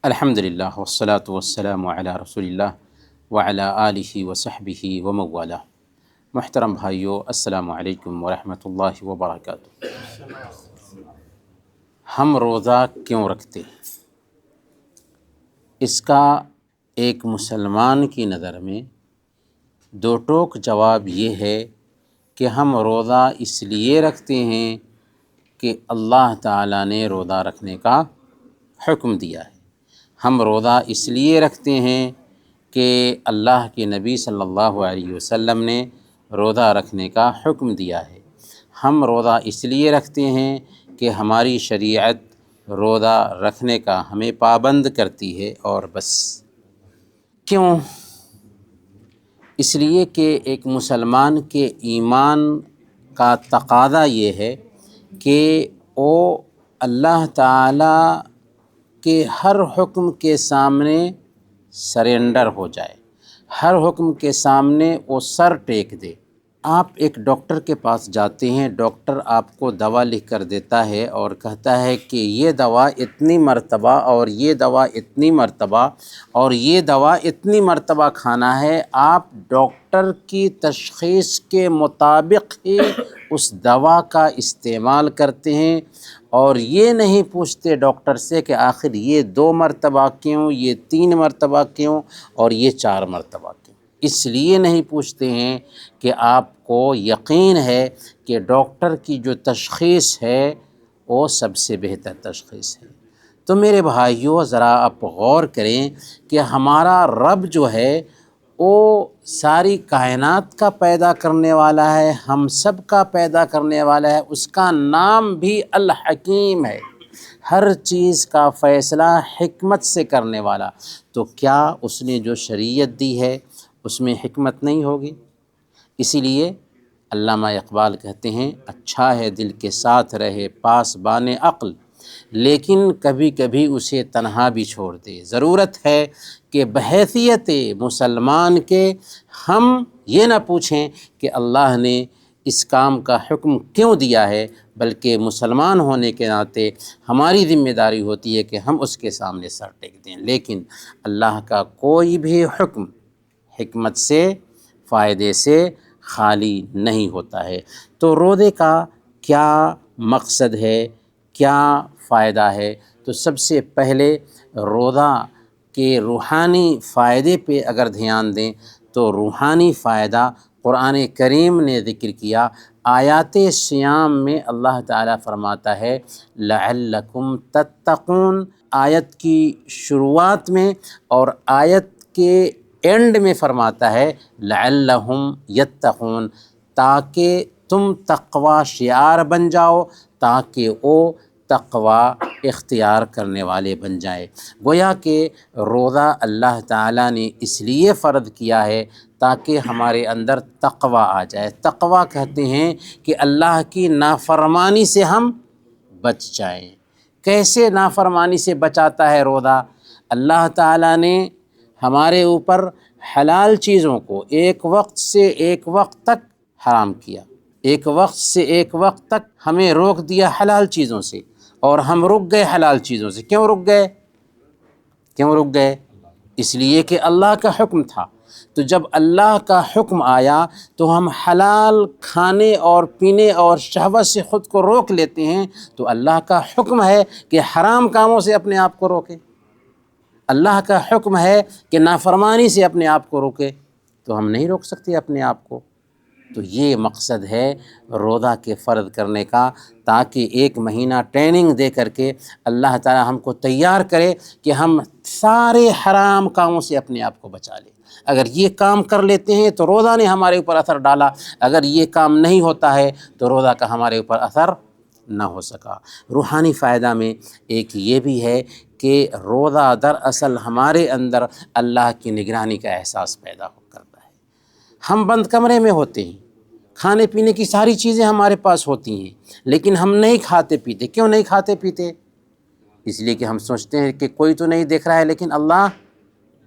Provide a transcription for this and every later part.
الحمدللہ والصلاة والسلام علی رسول اللہ وعلی آلہ وصحبہ ومن محترم بھائیو، السلام علیکم ورحمۃ اللہ وبرکاتہ۔ ہم روزہ کیوں رکھتے ہیں؟ اس کا ایک مسلمان کی نظر میں دو ٹوک جواب یہ ہے کہ ہم روزہ اس لیے رکھتے ہیں کہ اللہ تعالیٰ نے روزہ رکھنے کا حکم دیا ہے۔ ہم روزہ اس لیے رکھتے ہیں کہ اللہ کے نبی صلی اللہ علیہ وسلم نے روزہ رکھنے کا حکم دیا ہے۔ ہم روزہ اس لیے رکھتے ہیں کہ ہماری شریعت روزہ رکھنے کا ہمیں پابند کرتی ہے، اور بس۔ کیوں؟ اس لیے کہ ایک مسلمان کے ایمان کا تقاضا یہ ہے کہ وہ اللہ تعالیٰ کہ ہر حکم کے سامنے سرنڈر ہو جائے، ہر حکم کے سامنے وہ سر ٹیک دے۔ آپ ایک ڈاکٹر کے پاس جاتے ہیں، ڈاکٹر آپ کو دوا لکھ کر دیتا ہے اور کہتا ہے کہ یہ دوا اتنی مرتبہ اور یہ دوا اتنی مرتبہ اور یہ دوا اتنی مرتبہ کھانا ہے۔ آپ ڈاکٹر کی تشخیص کے مطابق ہی اس دوا کا استعمال کرتے ہیں، اور یہ نہیں پوچھتے ڈاکٹر سے کہ آخر یہ 2 مرتبہ کیوں، یہ 3 مرتبہ کیوں اور یہ 4 مرتبہ کیوں۔ اس لیے نہیں پوچھتے ہیں کہ آپ کو یقین ہے کہ ڈاکٹر کی جو تشخیص ہے وہ سب سے بہتر تشخیص ہے۔ تو میرے بھائیو، ذرا آپ غور کریں کہ ہمارا رب جو ہے وہ ساری کائنات کا پیدا کرنے والا ہے، ہم سب کا پیدا کرنے والا ہے۔ اس کا نام بھی الحکیم ہے، ہر چیز کا فیصلہ حکمت سے کرنے والا۔ تو کیا اس نے جو شریعت دی ہے اس میں حکمت نہیں ہوگی؟ اسی لیے علامہ اقبال کہتے ہیں، اچھا ہے دل کے ساتھ رہے پاسبان عقل، لیکن کبھی کبھی اسے تنہا بھی چھوڑ دے۔ ضرورت ہے کہ بحیثیت مسلمان کے ہم یہ نہ پوچھیں کہ اللہ نے اس کام کا حکم کیوں دیا ہے، بلکہ مسلمان ہونے کے ناطے ہماری ذمہ داری ہوتی ہے کہ ہم اس کے سامنے سر ٹیک دیں۔ لیکن اللہ کا کوئی بھی حکم حکمت سے، فائدے سے خالی نہیں ہوتا ہے۔ تو روزے کا کیا مقصد ہے، کیا فائدہ ہے؟ تو سب سے پہلے روزہ کے روحانی فائدے پہ اگر دھیان دیں تو روحانی فائدہ قرآن کریم نے ذکر کیا۔ آیات صیام میں اللہ تعالیٰ فرماتا ہے لعلکم تتقون، آیت کی شروعات میں، اور آیت کے اینڈ میں فرماتا ہے لعلہم یتقون، تاکہ تم تقوی شعار بن جاؤ، تاکہ وہ تقوی اختیار کرنے والے بن جائے۔ گویا کہ روزہ اللہ تعالیٰ نے اس لیے فرض کیا ہے تاکہ ہمارے اندر تقوی آ جائے۔ تقوی کہتے ہیں کہ اللہ کی نافرمانی سے ہم بچ جائیں۔ کیسے نافرمانی سے بچاتا ہے روزہ؟ اللہ تعالیٰ نے ہمارے اوپر حلال چیزوں کو ایک وقت سے ایک وقت تک حرام کیا، ایک وقت سے ایک وقت تک ہمیں روک دیا حلال چیزوں سے، اور ہم رک گئے حلال چیزوں سے۔ کیوں رک گئے؟ کیوں رک گئے؟ اس لیے کہ اللہ کا حکم تھا۔ تو جب اللہ کا حکم آیا تو ہم حلال کھانے اور پینے اور شہوت سے خود کو روک لیتے ہیں۔ تو اللہ کا حکم ہے کہ حرام کاموں سے اپنے آپ کو روکیں، اللہ کا حکم ہے کہ نافرمانی سے اپنے آپ کو روکے، تو ہم نہیں روک سکتے اپنے آپ کو۔ تو یہ مقصد ہے روزہ کے فرض کرنے کا، تاکہ 1 مہینہ ٹریننگ دے کر کے اللہ تعالیٰ ہم کو تیار کرے کہ ہم سارے حرام کاموں سے اپنے آپ کو بچا لیں۔ اگر یہ کام کر لیتے ہیں تو روزہ نے ہمارے اوپر اثر ڈالا، اگر یہ کام نہیں ہوتا ہے تو روزہ کا ہمارے اوپر اثر نہ ہو سکا۔ روحانی فائدہ میں ایک یہ بھی ہے کہ روزہ دراصل ہمارے اندر اللہ کی نگرانی کا احساس پیدا کرتا ہے۔ ہم بند کمرے میں ہوتے ہیں، کھانے پینے کی ساری چیزیں ہمارے پاس ہوتی ہیں، لیکن ہم نہیں کھاتے پیتے۔ کیوں نہیں کھاتے پیتے؟ اس لیے کہ ہم سوچتے ہیں کہ کوئی تو نہیں دیکھ رہا ہے، لیکن اللہ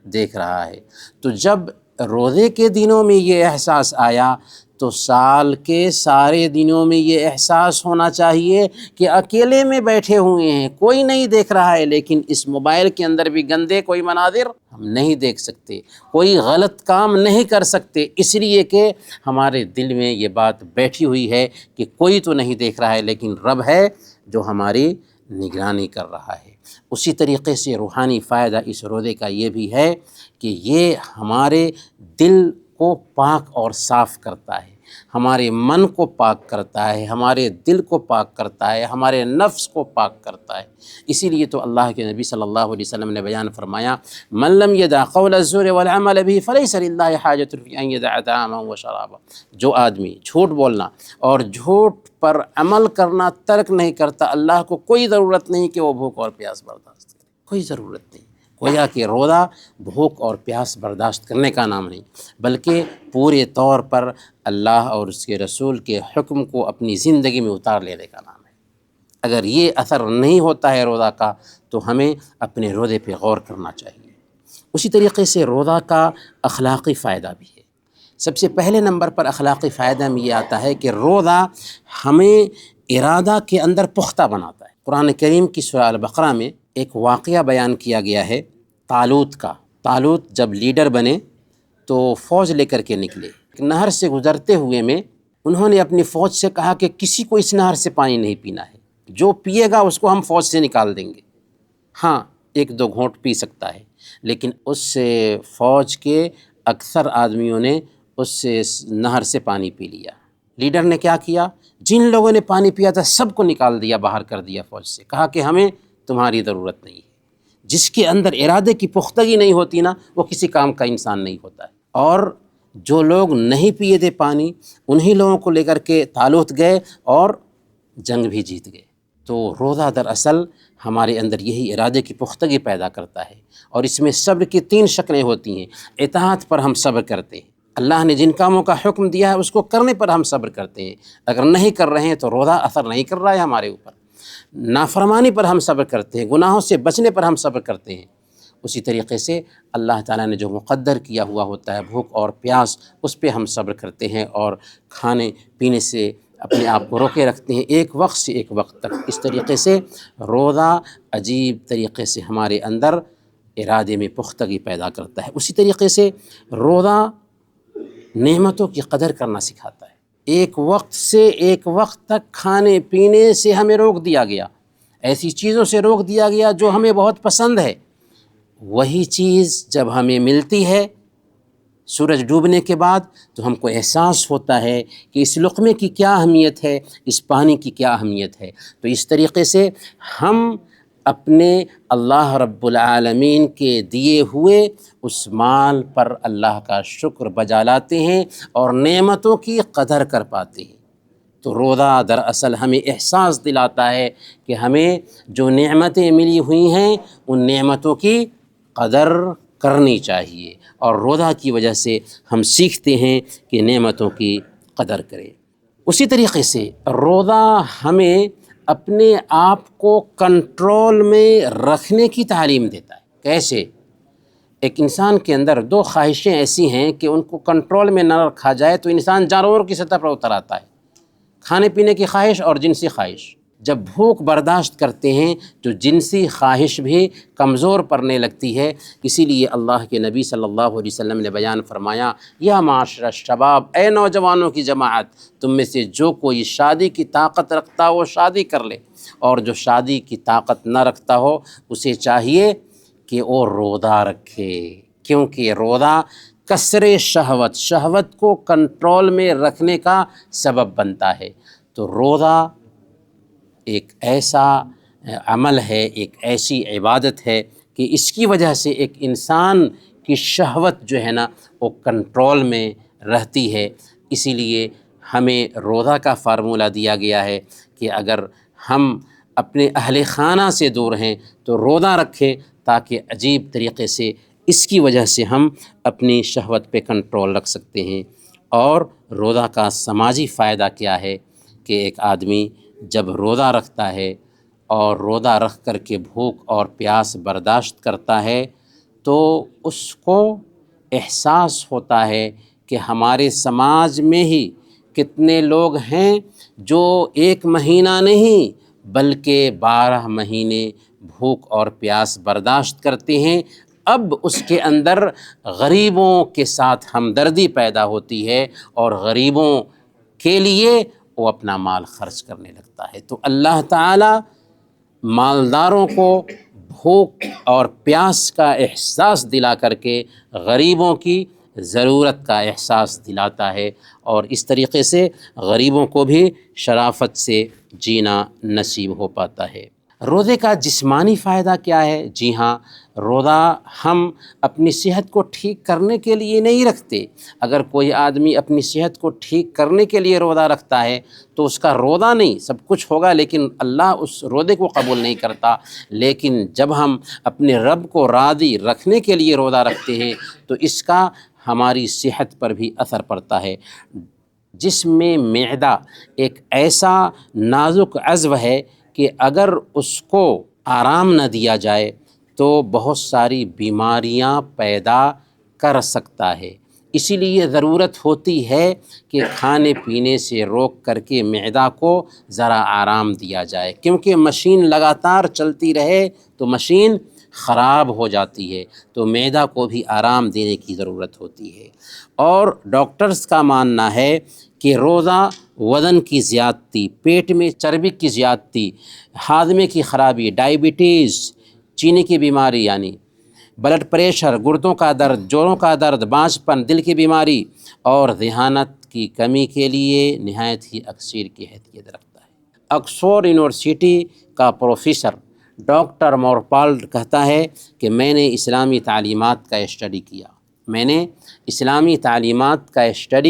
دیکھ رہا ہے۔ تو جب روزے کے دنوں میں یہ احساس آیا تو سال کے سارے دنوں میں یہ احساس ہونا چاہیے کہ اکیلے میں بیٹھے ہوئے ہیں، کوئی نہیں دیکھ رہا ہے، لیکن اس موبائل کے اندر بھی گندے کوئی مناظر ہم نہیں دیکھ سکتے، کوئی غلط کام نہیں کر سکتے، اس لیے کہ ہمارے دل میں یہ بات بیٹھی ہوئی ہے کہ کوئی تو نہیں دیکھ رہا ہے لیکن رب ہے جو ہماری نگرانی کر رہا ہے۔ اسی طریقے سے روحانی فائدہ اس روزے کا یہ بھی ہے کہ یہ ہمارے دل کو پاک اور صاف کرتا ہے، ہمارے من کو پاک کرتا ہے، ہمارے دل کو پاک کرتا ہے، ہمارے نفس کو پاک کرتا ہے۔ اسی لیے تو اللہ کے نبی صلی اللہ علیہ وسلم نے بیان فرمایا من لم يدع قول الزور والعمل به فليس لله حاجة في ان يدع طعامه وشرابه، جو آدمی جھوٹ بولنا اور جھوٹ پر عمل کرنا ترک نہیں کرتا، اللہ کو کوئی ضرورت نہیں کہ وہ بھوک اور پیاس برداشت کرے، کوئی ضرورت نہیں۔ گویا کہ روزہ بھوک اور پیاس برداشت کرنے کا نام نہیں، بلکہ پورے طور پر اللہ اور اس کے رسول کے حکم کو اپنی زندگی میں اتار لینے کا نام ہے۔ اگر یہ اثر نہیں ہوتا ہے روزہ کا تو ہمیں اپنے روزے پہ غور کرنا چاہیے۔ اسی طریقے سے روزہ کا اخلاقی فائدہ بھی ہے۔ سب سے پہلے نمبر پر اخلاقی فائدہ میں یہ آتا ہے کہ روزہ ہمیں ارادہ کے اندر پختہ بناتا ہے۔ قرآن کریم کی سورہ البقرہ میں ایک واقعہ بیان کیا گیا ہے طالوت کا۔ طالوت جب لیڈر بنے تو فوج لے کر کے نکلے، نہر سے گزرتے ہوئے میں انہوں نے اپنی فوج سے کہا کہ کسی کو اس نہر سے پانی نہیں پینا ہے، جو پیے گا اس کو ہم فوج سے نکال دیں گے، ہاں ایک دو گھونٹ پی سکتا ہے۔ لیکن اس فوج کے اکثر آدمیوں نے اس نہر سے پانی پی لیا۔ لیڈر نے کیا کیا؟ جن لوگوں نے پانی پیا تھا سب کو نکال دیا، باہر کر دیا فوج سے، کہا کہ ہمیں تمہاری ضرورت نہیں ہے۔ جس کے اندر ارادے کی پختگی نہیں ہوتی نا، وہ کسی کام کا انسان نہیں ہوتا ہے۔ اور جو لوگ نہیں پیے تھے پانی، انہی لوگوں کو لے کر کے طالوت گئے اور جنگ بھی جیت گئے۔ تو روزہ دراصل ہمارے اندر یہی ارادے کی پختگی پیدا کرتا ہے، اور اس میں صبر کی 3 شکلیں ہوتی ہیں۔ اطاعت پر ہم صبر کرتے ہیں، اللہ نے جن کاموں کا حکم دیا ہے اس کو کرنے پر ہم صبر کرتے ہیں، اگر نہیں کر رہے ہیں تو روزہ اثر نہیں کر رہا ہے ہمارے اوپر۔ نافرمانی پر ہم صبر کرتے ہیں، گناہوں سے بچنے پر ہم صبر کرتے ہیں۔ اسی طریقے سے اللہ تعالیٰ نے جو مقدر کیا ہوا ہوتا ہے بھوک اور پیاس، اس پہ ہم صبر کرتے ہیں اور کھانے پینے سے اپنے آپ کو روکے رکھتے ہیں ایک وقت سے ایک وقت تک۔ اس طریقے سے روزہ عجیب طریقے سے ہمارے اندر ارادے میں پختگی پیدا کرتا ہے۔ اسی طریقے سے روزہ نعمتوں کی قدر کرنا سکھاتا ہے۔ ایک وقت سے ایک وقت تک کھانے پینے سے ہمیں روک دیا گیا، ایسی چیزوں سے روک دیا گیا جو ہمیں بہت پسند ہے، وہی چیز جب ہمیں ملتی ہے سورج ڈوبنے کے بعد تو ہم کو احساس ہوتا ہے کہ اس لقمے کی کیا اہمیت ہے، اس پانی کی کیا اہمیت ہے۔ تو اس طریقے سے ہم اپنے اللہ رب العالمین کے دیے ہوئے اس مال پر اللہ کا شکر بجا لاتے ہیں اور نعمتوں کی قدر کر پاتے ہیں۔ تو روزہ دراصل ہمیں احساس دلاتا ہے کہ ہمیں جو نعمتیں ملی ہوئی ہیں ان نعمتوں کی قدر کرنی چاہیے، اور روزہ کی وجہ سے ہم سیکھتے ہیں کہ نعمتوں کی قدر کریں۔ اسی طریقے سے روزہ ہمیں اپنے آپ کو کنٹرول میں رکھنے کی تعلیم دیتا ہے۔ کیسے؟ ایک انسان کے اندر 2 خواہشیں ایسی ہیں کہ ان کو کنٹرول میں نہ رکھا جائے تو انسان جانوروں کی سطح پر اتر آتا ہے، کھانے پینے کی خواہش اور جنسی خواہش۔ جب بھوک برداشت کرتے ہیں تو جنسی خواہش بھی کمزور پڑنے لگتی ہے۔ اسی لیے اللہ کے نبی صلی اللہ علیہ وسلم نے بیان فرمایا یا معاشر الشباب، اے نوجوانوں کی جماعت، تم میں سے جو کوئی شادی کی طاقت رکھتا ہو وہ شادی کر لے، اور جو شادی کی طاقت نہ رکھتا ہو اسے چاہیے کہ وہ روزہ رکھے، کیونکہ روزہ کسر شہوت کو کنٹرول میں رکھنے کا سبب بنتا ہے۔ تو روزہ ایک ایسا عمل ہے، ایک ایسی عبادت ہے کہ اس کی وجہ سے ایک انسان کی شہوت جو ہے نا وہ کنٹرول میں رہتی ہے۔ اسی لیے ہمیں روزہ کا فارمولہ دیا گیا ہے کہ اگر ہم اپنے اہل خانہ سے دور ہیں تو روزہ رکھیں، تاکہ عجیب طریقے سے اس کی وجہ سے ہم اپنی شہوت پہ کنٹرول رکھ سکتے ہیں۔ اور روزہ کا سماجی فائدہ کیا ہے کہ ایک آدمی جب روزہ رکھتا ہے اور روزہ رکھ کر کے بھوک اور پیاس برداشت کرتا ہے تو اس کو احساس ہوتا ہے کہ ہمارے سماج میں ہی کتنے لوگ ہیں جو 1 مہینہ نہیں بلکہ 12 مہینے بھوک اور پیاس برداشت کرتے ہیں۔ اب اس کے اندر غریبوں کے ساتھ ہمدردی پیدا ہوتی ہے اور غریبوں کے لیے وہ اپنا مال خرچ کرنے لگتا ہے۔ تو اللہ تعالی مالداروں کو بھوک اور پیاس کا احساس دلا کر کے غریبوں کی ضرورت کا احساس دلاتا ہے، اور اس طریقے سے غریبوں کو بھی شرافت سے جینا نصیب ہو پاتا ہے۔ روزے کا جسمانی فائدہ کیا ہے؟ جی ہاں، روزہ ہم اپنی صحت کو ٹھیک کرنے کے لیے نہیں رکھتے۔ اگر کوئی آدمی اپنی صحت کو ٹھیک کرنے کے لیے روزہ رکھتا ہے تو اس کا روزہ نہیں، سب کچھ ہوگا لیکن اللہ اس روزے کو قبول نہیں کرتا۔ لیکن جب ہم اپنے رب کو راضی رکھنے کے لیے روزہ رکھتے ہیں تو اس کا ہماری صحت پر بھی اثر پڑتا ہے۔ جسم میں معدہ ایک ایسا نازک عضو ہے کہ اگر اس کو آرام نہ دیا جائے تو بہت ساری بیماریاں پیدا کر سکتا ہے۔ اسی لیے ضرورت ہوتی ہے کہ کھانے پینے سے روک کر کے معدہ کو ذرا آرام دیا جائے، کیونکہ مشین لگاتار چلتی رہے تو مشین خراب ہو جاتی ہے، تو معدہ کو بھی آرام دینے کی ضرورت ہوتی ہے۔ اور ڈاکٹرز کا ماننا ہے کہ روزہ وزن کی زیادتی، پیٹ میں چربی کی زیادتی، ہاضمے کی خرابی، ڈائبٹیز، چینی کی بیماری یعنی بلڈ پریشر، گردوں کا درد، جوڑوں کا درد، بانجھپن، دل کی بیماری اور ذہانت کی کمی کے لیے نہایت ہی اکثر کی حیثیت رکھتا ہے۔ آکسفورڈ یونیورسٹی کا پروفیسر ڈاکٹر مورپالڈ کہتا ہے کہ میں نے اسلامی تعلیمات کا اسٹڈی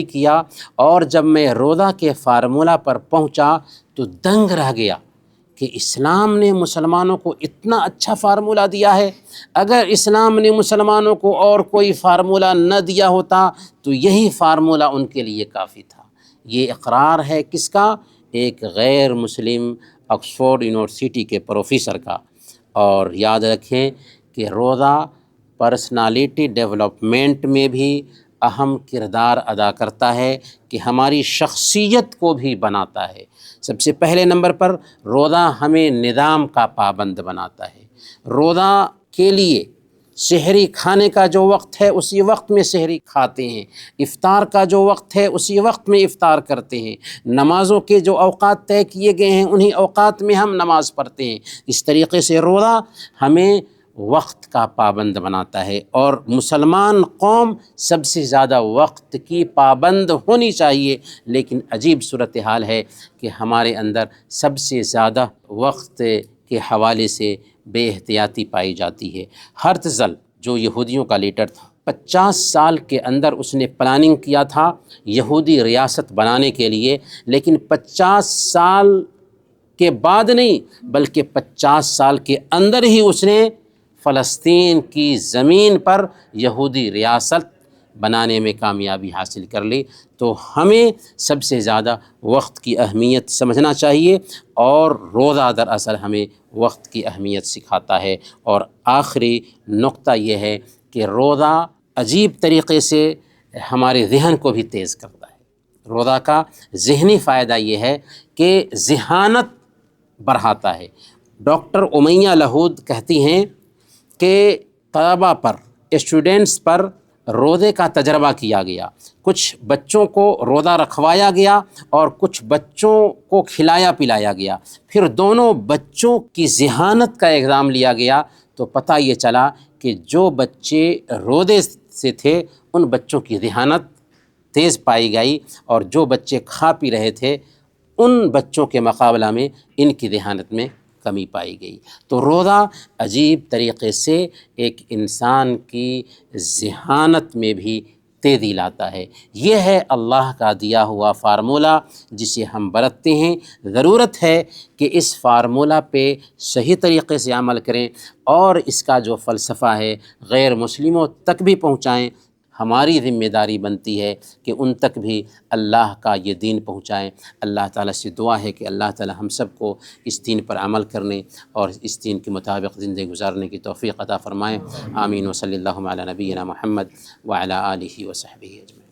کیا اور جب میں روزہ کے فارمولہ پر پہنچا تو دنگ رہ گیا کہ اسلام نے مسلمانوں کو اتنا اچھا فارمولہ دیا ہے۔ اگر اسلام نے مسلمانوں کو اور کوئی فارمولہ نہ دیا ہوتا تو یہی فارمولہ ان کے لیے کافی تھا۔ یہ اقرار ہے کس کا؟ ایک غیر مسلم آکسفورڈ یونیورسٹی کے پروفیسر کا۔ اور یاد رکھیں کہ روزہ پرسنالٹی ڈیولپمنٹ میں بھی اہم کردار ادا کرتا ہے کہ ہماری شخصیت کو بھی بناتا ہے۔ سب سے پہلے نمبر پر روزہ ہمیں نظام کا پابند بناتا ہے۔ روزہ کے لیے سحری کھانے کا جو وقت ہے اسی وقت میں سحری کھاتے ہیں، افطار کا جو وقت ہے اسی وقت میں افطار کرتے ہیں، نمازوں کے جو اوقات طے کیے گئے ہیں انہی اوقات میں ہم نماز پڑھتے ہیں۔ اس طریقے سے روزہ ہمیں وقت کا پابند بناتا ہے، اور مسلمان قوم سب سے زیادہ وقت کی پابند ہونی چاہیے، لیکن عجیب صورتحال ہے کہ ہمارے اندر سب سے زیادہ وقت کے حوالے سے بے احتیاطی پائی جاتی ہے۔ ہرتزل جو یہودیوں کا لیڈر تھا، 50 سال کے اندر اس نے پلاننگ کیا تھا یہودی ریاست بنانے کے لیے، لیکن 50 سال کے بعد نہیں بلکہ 50 سال کے اندر ہی اس نے فلسطین کی زمین پر یہودی ریاست بنانے میں کامیابی حاصل کر لی۔ تو ہمیں سب سے زیادہ وقت کی اہمیت سمجھنا چاہیے، اور روزہ دراصل ہمیں وقت کی اہمیت سکھاتا ہے۔ اور آخری نقطہ یہ ہے کہ روزہ عجیب طریقے سے ہمارے ذہن کو بھی تیز کرتا ہے۔ روزہ کا ذہنی فائدہ یہ ہے کہ ذہانت بڑھاتا ہے۔ ڈاکٹر امیہ لہود کہتی ہیں کہ طلباء پر، اسٹوڈنٹس پر روزے کا تجربہ کیا گیا، کچھ بچوں کو روزہ رکھوایا گیا اور کچھ بچوں کو کھلایا پلایا گیا، پھر دونوں بچوں کی ذہانت کا ایگزام لیا گیا تو پتہ یہ چلا کہ جو بچے روزے سے تھے ان بچوں کی ذہانت تیز پائی گئی، اور جو بچے کھا پی رہے تھے ان بچوں کے مقابلہ میں ان کی ذہانت میں کمی پائی گئی۔ تو روزہ عجیب طریقے سے ایک انسان کی ذہانت میں بھی تیزی لاتا ہے۔ یہ ہے اللہ کا دیا ہوا فارمولہ جسے ہم برتتے ہیں۔ ضرورت ہے کہ اس فارمولہ پہ صحیح طریقے سے عمل کریں اور اس کا جو فلسفہ ہے غیر مسلموں تک بھی پہنچائیں۔ ہماری ذمہ داری بنتی ہے کہ ان تک بھی اللہ کا یہ دین پہنچائیں۔ اللہ تعالیٰ سے دعا ہے کہ اللہ تعالیٰ ہم سب کو اس دین پر عمل کرنے اور اس دین کے مطابق زندگی گزارنے کی توفیق عطا فرمائیں۔ آمین و صلی اللہ علی نبینا محمد وعلی آلہ وصحبہ اجمعین۔